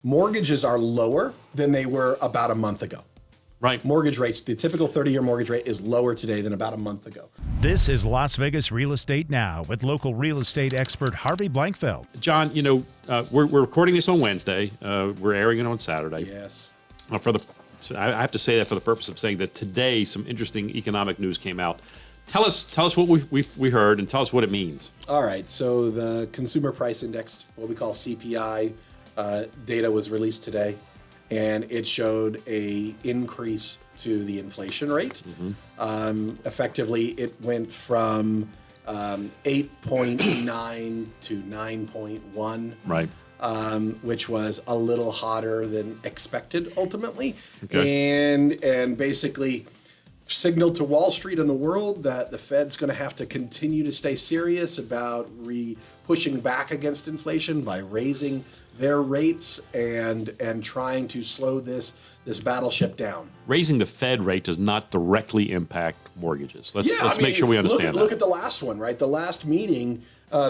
Mortgages are lower than they were about a month ago. Right. Mortgage rates, the typical 30-year mortgage rate is lower today than about a month ago. This is Las Vegas Real Estate Now with local real estate expert Harvey Blankfeld. John, we're recording this on Wednesday. We're airing it on Saturday. Yes. I have to say that for the purpose of saying that today some interesting economic news came out. Tell us what we heard and tell us what it means. All right. So the Consumer Price Index, what we call CPI, data was released today, and it showed a increase to the inflation rate. Effectively, it went from 8.9 to 9.1. Right. Which was a little hotter than expected ultimately. Okay. And basically signaled to Wall Street and the world that the Fed's going to have to continue to stay serious about pushing back against inflation by raising their rates and trying to slow this battleship down. Raising the Fed rate does not directly impact mortgages. Let's make sure we understand that. Look at the last one, right? The last meeting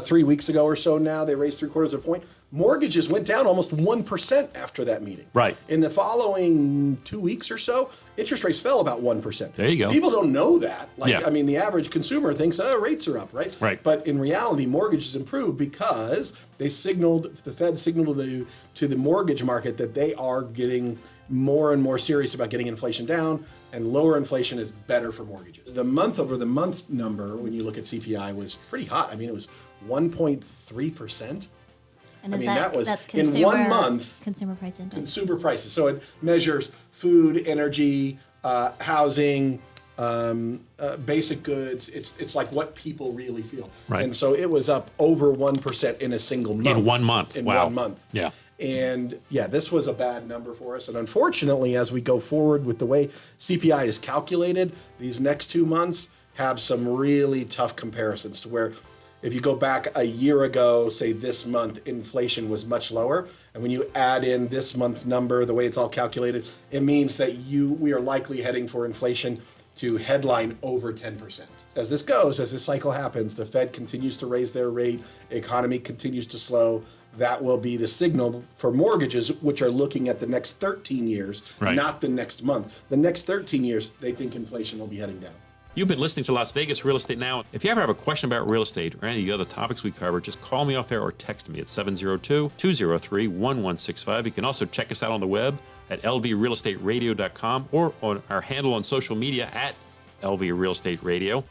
3 weeks ago or so now, they raised 0.75 of a point. Mortgages went down almost 1% after that meeting. Right. In the following 2 weeks or so, interest rates fell about 1%. There you go. People don't know that. Yeah. I mean, the average consumer thinks, rates are up, right? Right. But in reality, mortgages improved because the Fed signaled to the mortgage market that they are getting more and more serious about getting inflation down, and lower inflation is better for mortgages. The month-over-the-month number, when you look at CPI, was pretty hot. I mean, it was 1.3%. And that's consumer, in 1 month. Consumer price index. Consumer prices. So it measures food, energy, housing, basic goods. It's like what people really feel. Right. And so it was up over 1% in a single month. In 1 month. In Wow. 1 month. Yeah. And this was a bad number for us. And unfortunately, as we go forward with the way CPI is calculated, these next 2 months have some really tough comparisons to where if you go back a year ago, say this month, inflation was much lower. And when you add in this month's number, the way it's all calculated, it means that we are likely heading for inflation to headline over 10%. As this cycle happens, the Fed continues to raise their rate, economy continues to slow. That will be the signal for mortgages, which are looking at the next 13 years, right, not the next month. The next 13 years, they think inflation will be heading down. You've been listening to Las Vegas Real Estate Now. If you ever have a question about real estate or any of the other topics we cover, just call me off air or text me at 702-203-1165. You can also check us out on the web at lvrealestateradio.com or on our handle on social media at LV Real Estate Radio.